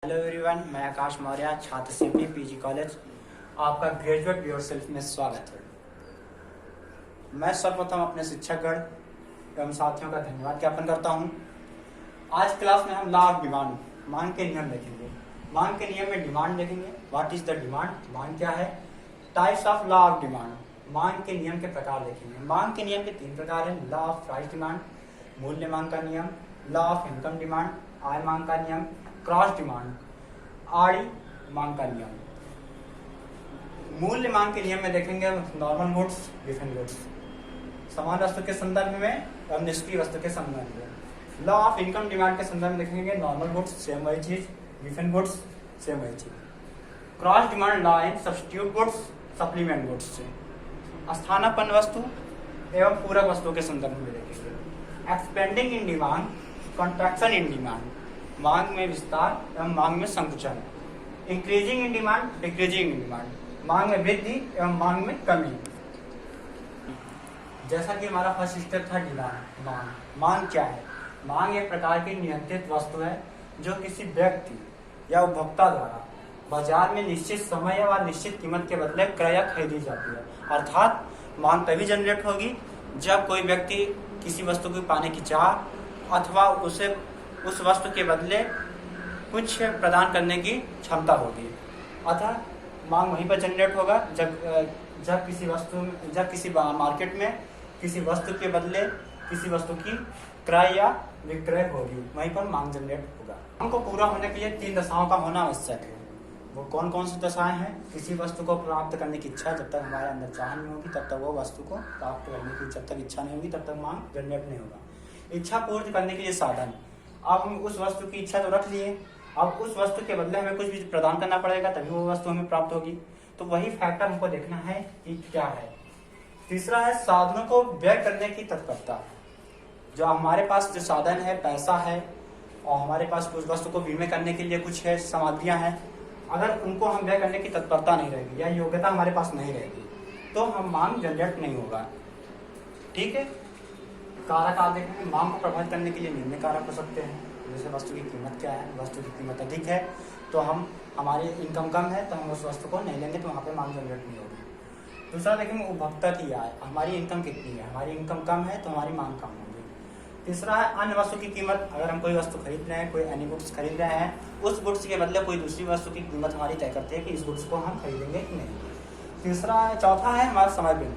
Hello everyone, मैं आकाश मौर्य, छात्र CP PG college, आपका ग्रेजुएट योरसेल्फ में स्वागत है। मैं सर्वप्रथम अपने शिक्षकगण एवं साथियों का धन्यवाद ज्ञापन करता हूं। आज क्लास में हम लॉ ऑफ डिमांड, मांग के नियम देखेंगे। मांग के नियम में डिमांड देखेंगे, व्हाट इज द डिमांड, मांग क्या है। Types of law of demand, मांग के नियम के प्रकार देखेंगे। मांग के नियम के 3 प्रकार हैं: लॉ ऑफ प्राइस डिमांड, मूल्य मांग का नियम, लॉ ऑफ इनकम डिमांड, आय मांग का नियम, क्रॉस डिमांड, आड़ी मांग का नियम। मूल्य मांग के नियम में देखेंगे नॉर्मल गुड्स, डिफरेंट गुड्स, समान वस्तु के संदर्भ में और निष्क्रिय वस्तु के संदर्भ में। लॉ ऑफ इनकम डिमांड के संदर्भ में देखेंगे नॉर्मल गुड्स सेम वही चीज, डिफरेंट गुड्स सेम वही चीज। Cross demand law in substitute goods, supplement goods से स्थानापन्न वस्तु एवं पूरक वस्तु के संदर्भ में देखेंगे। Expanding in demand, contraction in demand, मांग में विस्तार एवं मांग में संकुचन। Increasing in demand, decreasing in demand, मांग में वृद्धि एवं मांग में कमी। जैसा कि हमारा फर्स्ट स्टेप था डिमांड। मांग क्या है? मांग एक प्रकार की नियंत्रित वस्तु है जो किसी व्यक्ति या उपभोक्ता द्वारा बाजार में निश्चित समय या निश्चित कीमत के बदले क्रय या खरीदी जाती है। अर्थात मांग तभी जनरेट होगी जब कोई व्यक्ति किसी वस्तु को पाने की चाह अथवा उसे उस वस्तु के बदले कुछ प्रदान करने की क्षमता होगी। अतः मांग वहीं पर जनरेट होगा जब किसी मार्केट में किसी वस्तु के बदले किसी वस्तु की क्रय या विक्रय होगी, वहीं पर मांग जनरेट होगा। मांग को पूरा होने के लिए 3 दशाओं का होना आवश्यक है। वो कौन कौन सी दशाएं हैं? किसी वस्तु को प्राप्त करने की इच्छा, जब तक हमारे अंदर चाह नहीं होगी तब तक वो वस्तु को प्राप्त करने की जब तक इच्छा नहीं होगी तब तक मांग जनरेट नहीं होगा। इच्छा पूर्ति करने के लिए साधन, अब हम उस वस्तु की इच्छा तो रख लिए, अब उस वस्तु के बदले हमें कुछ भी प्रदान करना पड़ेगा तभी वो वस्तु हमें प्राप्त होगी। तो वही फैक्टर हमको देखना है कि क्या है। तीसरा है साधनों को व्यय करने की तत्परता। जो हमारे पास जो साधन है, पैसा है और हमारे पास उस वस्तु को विनिमय करने के लिए कुछ है, सामग्रियां हैं, अगर उनको हम व्यय करने की तत्परता नहीं रहेगी या योग्यता हमारे पास नहीं रहेगी तो हम मांग जनरेट नहीं होगा। ठीक है। कारक आप देखेंगे, मांग को प्रभावित करने के लिए निम्न कारक हो सकते हैं। जैसे वस्तु की कीमत क्या है, वस्तु की कीमत अधिक है तो हमारी इनकम कम है तो हम उस वस्तु को नहीं लेंगे तो वहाँ पे मांग जनरेट नहीं होगी। दूसरा देखेंगे उपभोक्ता की आय, हमारी इनकम कितनी है, हमारी इनकम कम है तो हमारी मांग कम होगी। तीसरा है अन्य वस्तु की कीमत, अगर हम कोई वस्तु खरीद रहे हैं, कोई अन्य गुड्स खरीद रहे हैं, उस गुड्स के बदले कोई दूसरी वस्तु की कीमत हमारी तय करती है कि इस गुड्स को हम खरीदेंगे कि नहीं। चौथा है हमारा समय बिल,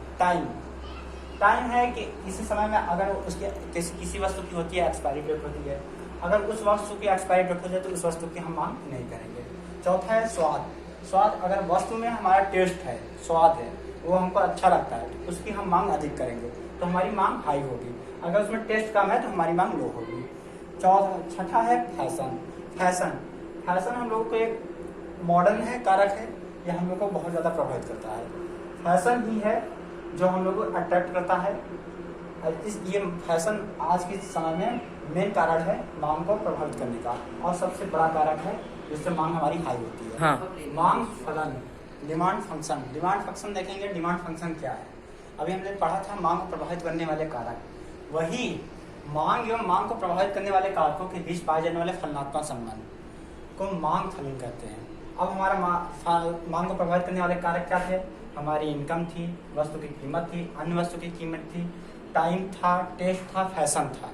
टाइम है कि इसी समय में अगर उसके किसी वस्तु की होती है एक्सपायरी डेट होती है, अगर उस वस्तु की एक्सपायरी डेट हो जाए तो उस वस्तु की हम मांग नहीं करेंगे। चौथा है स्वाद, अगर वस्तु में हमारा टेस्ट है, स्वाद है, वो हमको अच्छा लगता है तो उसकी हम मांग अधिक करेंगे तो हमारी मांग हाई होगी। अगर उसमें टेस्ट कम है तो हमारी मांग लो होगी। छठा है फैशन हम लोग को एक मॉडर्न है, कारक है, यह हम लोग को बहुत ज़्यादा प्रभावित करता है। फैशन ही है जो हम लोग को अट्रैक्ट करता है। ये फैशन आज के समय में मेन कारण है मांग को प्रभावित करने का और सबसे बड़ा कारक है जिससे मांग हमारी हाई होती है। हाँ। मांग फलन, डिमांड फंक्शन देखेंगे। डिमांड फंक्शन क्या है? अभी हमने पढ़ा था मांग को प्रभावित करने वाले कारक। वही मांग एवं मांग को प्रभावित करने वाले कारकों के बीच पाए जाने वाले फलनात्मक संबंध को मांग फलन कहते हैं। अब हमारा मांग को प्रभावित करने वाले कारक क्या थे? हमारी इनकम थी, वस्तु की कीमत थी, अन्य वस्तु की कीमत थी, टाइम था, टेस्ट था, फैशन था।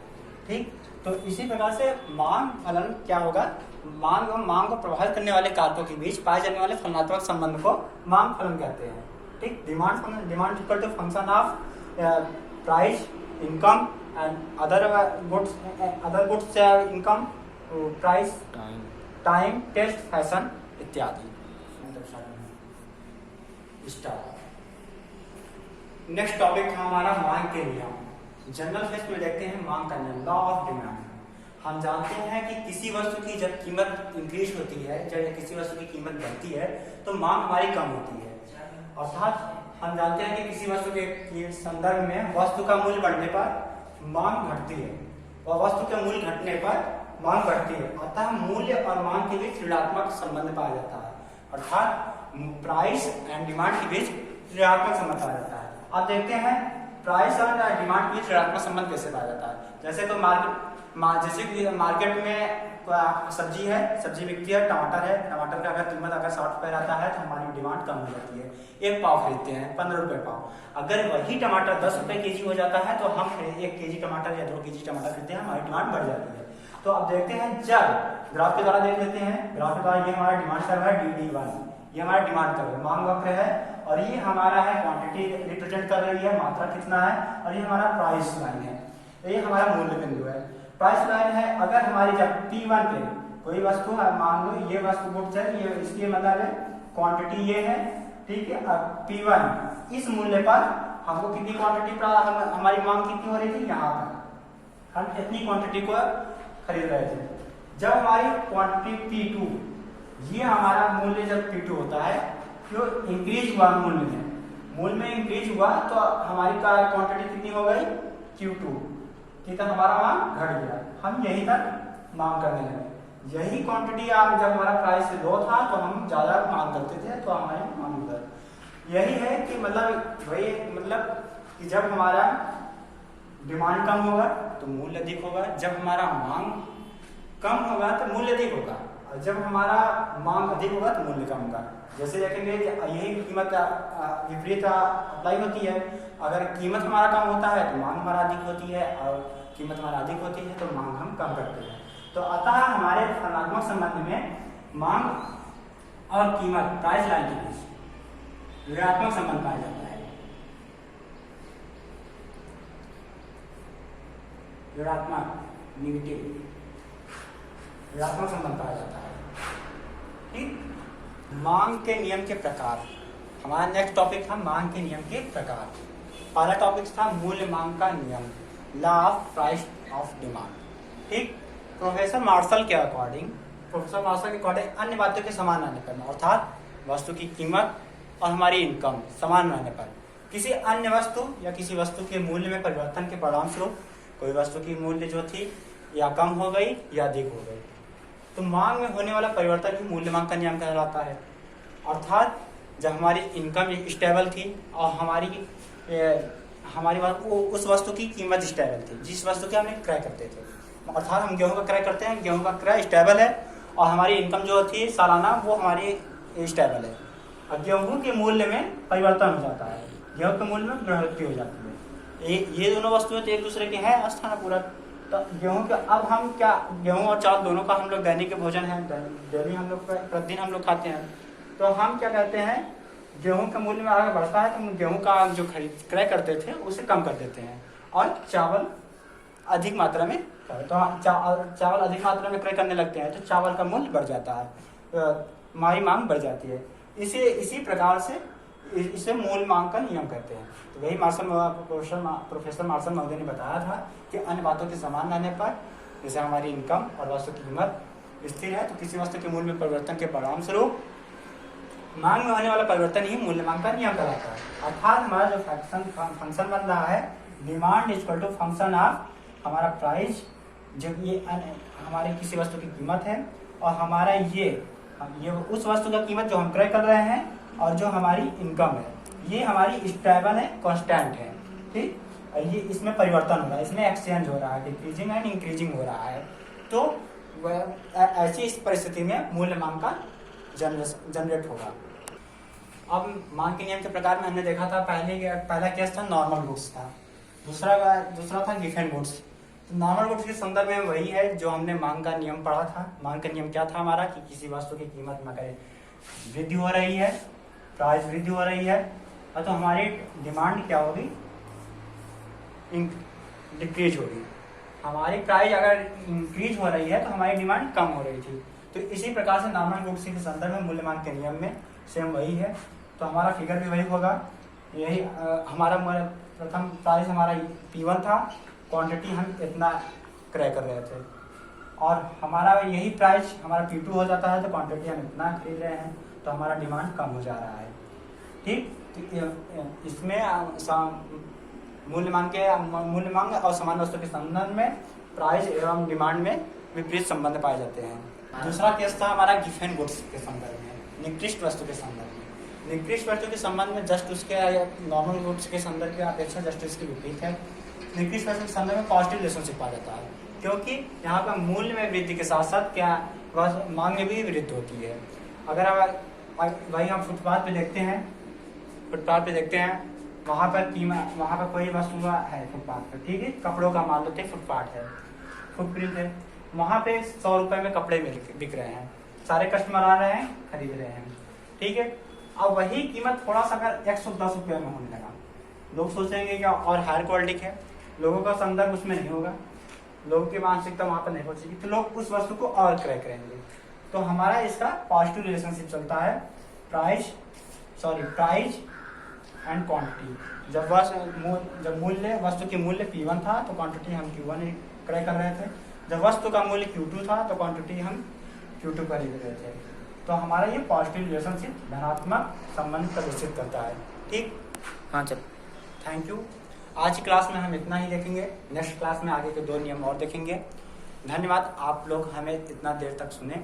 ठीक, तो इसी प्रकार से मांग फलन क्या होगा? मांग और मांग को प्रभावित करने वाले कारकों के बीच पाए जाने वाले फलनात्मक संबंध को मांग फलन कहते हैं। ठीक, demand equal to function of price, income and other goods income, price, time, taste, fashion इत्यादि। नेक्स्ट टॉपिक था हमारा मांग के नियम। जनरल फेस में देखते हैं मांग का नियम, लॉ ऑफ डिमांड। हम जानते हैं कि किसी वस्तु की जब कीमत इंक्रीज होती है, जब किसी वस्तु की कीमत बढ़ती है तो मांग हमारी कम होती है। अर्थात हम जानते हैं कि किसी वस्तु के संदर्भ में वस्तु का मूल्य बढ़ने पर मांग घटती है और वस्तु के मूल्य घटने पर मांग बढ़ती है। अतः मूल्य और मांग के बीच ऋणात्मक संबंध पाया जाता है। अर्थात प्राइस एंड डिमांड के बीच ऋणात्मक संबंध पाया जाता है। आप देखते हैं प्राइस और डिमांड के बीच ऋणात्मक संबंध कैसे पाया जाता है। जैसे तो जैसे कि मार्केट में सब्जी है, सब्जी बिकती है, टमाटर है, टमाटर का अगर कीमत अगर 60 रुपये रहता है तो हमारी डिमांड कम हो जाती है, एक पाव खरीदते हैं 15 रुपये पाव। अगर वही टमाटर 10 रुपये केजी हो जाता है तो हम 1 केजी टमाटर या 2 केजी टमाटर खरीदते हैं, हमारी डिमांड बढ़ जाती है। तो अब देखते हैं, जब ग्राफ के द्वारा देख लेते हैं, ग्राफ के द्वारा ये हमारा डिमांड कर्व है DD1, ये हमारा डिमांड कर्व है, मांग वक्र है, और ये हमारा है क्वांटिटी रिप्रेजेंट कर रही है, मात्रा कितना है, और ये हमारा प्राइस लाइन है, ये हमारा मूल्य बिंदु है। प्राइस लाइन है, अगर हमारी जब P1 पे कोई वस्तु है, मान लो ये वस्तु गुड्स है, ये इसकी मतलब है क्वांटिटी ये है, ठीक है। अब P1 इस मूल्य पर हमको कितनी क्वांटिटी हमारी मांग कितनी हो रही थी, यहाँ पर हम इतनी क्वांटिटी को खरीद रहे थे। जब हमारी क्वांटिटी P2, ये हमारा मूल्य जब P2 होता है तो इंक्रीज हुआ मूल्य में इंक्रीज हुआ तो हमारी क्वांटिटी कितनी हो गई, Q2, कितना हमारा मांग घट गया, हम यही तक मांग करने लगे। यही क्वांटिटी जब हमारा प्राइस लो था तो हम ज्यादा मांग करते थे, तो हमारी मांग उधर। यही है कि मतलब वही मतलब कि जब हमारा डिमांड कम होगा तो मूल्य अधिक होगा, जब हमारा मांग कम होगा तो मूल्य अधिक होगा, और जब हमारा मांग अधिक होगा तो मूल्य कम होगा। जैसे देखेंगे यही कीमत विपरीत अप्लाई होती है, अगर कीमत हमारा कम होता है तो मांग हमारा अधिक होती है, और कीमत हमारा अधिक होती है तो मांग हम कम करते हैं। तो अतः हमारे फलनात्मक संबंध में मांग और कीमत प्राइस लाइन के बीच ऋणात्मक संबंध पाया जाता है, ऋणात्मक संबंध पाया जाता है, ठीक। मांग के नियम के प्रकार, हमारा नेक्स्ट टॉपिक था मांग के नियम के प्रकार। पहला टॉपिक था मूल्य मांग का नियम, law of price of demand, ठीक। प्रोफेसर मार्शल के अकॉर्डिंग अन्य बातों के समान रहने पर, अर्थात वस्तु की कीमत और हमारी इनकम समान रहने पर, किसी अन्य वस्तु या किसी वस्तु के मूल्य में परिवर्तन के परिणाम स्वरूप कोई वस्तु की मूल्य जो थी या कम हो गई या अधिक हो गई, तो मांग में होने वाला परिवर्तन ही मूल्य मांग का नियम कहलाता है। अर्थात जब हमारी इनकम स्टेबल थी और हमारी उस वस्तु की कीमत स्टेबल थी जिस वस्तु के हमने क्रय करते थे, अर्थात हम गेहूं का क्रय करते हैं, गेहूं का क्रय स्टेबल है और हमारी इनकम जो थी सालाना वो हमारी स्टेबल है। अब गेहूं के मूल्य में परिवर्तन हो जाता है, गेहूं के मूल्य में बढ़ोतरी हो जाती है, ये दोनों वस्तुएं तो एक दूसरे के हैं स्थान पूरक। तो गेहूं के अब हम क्या, गेहूं और चावल दोनों का हम लोग दैनिक भोजन है, डेली हम लोग प्रतिदिन हम लोग खाते हैं, तो हम क्या कहते हैं, गेहूं का मूल्य में आगे बढ़ता है तो हम गेहूं का जो खरीद क्रय करते थे उसे कम कर देते हैं, और चावल अधिक मात्रा में, तो चावल अधिक मात्रा में क्रय करने लगते हैं तो चावल का मूल्य बढ़ जाता है, हमारी मांग बढ़ जाती है। इसी प्रकार से इसे मूल मांग का नियम कहते हैं। तो वही प्रोफेसर मार्शल महोदय ने बताया था कि अन्य बातों के समान रहने पर, जैसे हमारी इनकम और वस्तु की कीमत स्थिर है तो किसी वस्तु के मूल्य में परिवर्तन के परिणाम स्वरूप मांग में होने वाला परिवर्तन ही मूल्य मांग का नियम कहलाता है। अर्थात हमारा जो फंक्शन बन रहा है, demand equal to function of हमारा प्राइस, जब ये हमारी किसी वस्तु की कीमत है और हमारा ये उस वस्तु का कीमत जो हम क्रय कर रहे हैं और जो हमारी इनकम है, ये हमारी स्टेबल है, कांस्टेंट है, ठीक। ये इसमें परिवर्तन हो रहा है, इसमें एक्सचेंज हो रहा है, डिक्रीजिंग एंड इंक्रीजिंग हो रहा है। तो ऐसी इस परिस्थिति में मूल्य मांग का जनरेट होगा। अब मांग के नियम के प्रकार में हमने देखा था, पहला केस था नॉर्मल गुड्स था, दूसरा था गिवन गुड्स। तो नॉर्मल गुड्स के संदर्भ में वही है जो हमने मांग का नियम पढ़ा था। मांग का नियम क्या था हमारा, कि किसी वस्तु की कीमत में अगर वृद्धि हो रही है, प्राइस वृद्धि हो रही है, तो हमारी डिमांड क्या होगी, डिक्रीज होगी। हमारी प्राइस अगर इंक्रीज हो रही है तो हमारी डिमांड कम हो रही थी। तो इसी प्रकार से नॉर्मल गुड्स के संदर्भ में मूल्य मांग के नियम में सेम वही है। तो हमारा फिगर भी वही होगा, यही हमारा प्रथम प्राइस हमारा P1 था, क्वांटिटी हम इतना क्रय कर रहे थे, और हमारा यही प्राइस हमारा P2 हो जाता है तो क्वांटिटी हम इतना खरीद रहे हैं, तो हमारा डिमांड कम हो जा रहा है, ठीक। तो इसमें मूल्य मांग और समान वस्तु के संबंध में प्राइस एवं डिमांड में विपरीत संबंध पाए जाते हैं। दूसरा केस था हमारा गिवन गुड्स के संदर्भ में, निकृष्ट वस्तु के संदर्भ में। निकृष्ट वस्तु के संबंध में जस्ट उसके नॉर्मल गुड्स के संदर्भ की अपेक्षा जस्ट इसके विपरीत है। निकृष्ट वस्तु के संदर्भ में पॉजिटिव रिलेशनशिप पाया जाता है। क्योंकि यहाँ पर मूल्य में वृद्धि के साथ साथ क्या वह मांग में भी वृद्धि होती है। अगर वही हम फुटपाथ पे देखते हैं, वहाँ पर कोई वस्तु है फुटपाथ पर, ठीक है, कपड़ों का मान लेते फुटपाथ है, फुटप्रिंट है, वहाँ पे 100 रुपए में कपड़े बिक रहे हैं, सारे कस्टमर आ रहे हैं, खरीद रहे हैं, ठीक है। अब वही कीमत थोड़ा सा अगर 110 रुपये में होने लगा, लोग सोचेंगे क्या और हायर क्वालिटी है, लोगों का संदर्भ उसमें नहीं होगा, लोगों की मानसिकता वहाँ पर नहीं पहुंचेगी, तो लोग उस वस्तु को और क्रय करेंगे। तो हमारा इसका पॉजिटिव रिलेशनशिप चलता है प्राइस एंड क्वांटिटी। जब मूल्य वस्तु की मूल्य P1 था तो क्वांटिटी हम Q1 क्रय कर रहे थे, जब वस्तु का मूल्य Q2 था तो क्वांटिटी हम Q2 खरीद रहे थे। तो हमारा ये पॉजिटिव रिलेशनशिप धनात्मक संबंध प्रदर्शित करता है, ठीक। हाँ चलो, थैंक यू। आज की क्लास में हम इतना ही देखेंगे, नेक्स्ट क्लास में आगे के 2 नियम और देखेंगे। धन्यवाद, आप लोग हमें इतना देर तक सुने,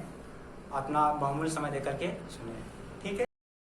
अपना बहुमूल्य समय देकर के सुने।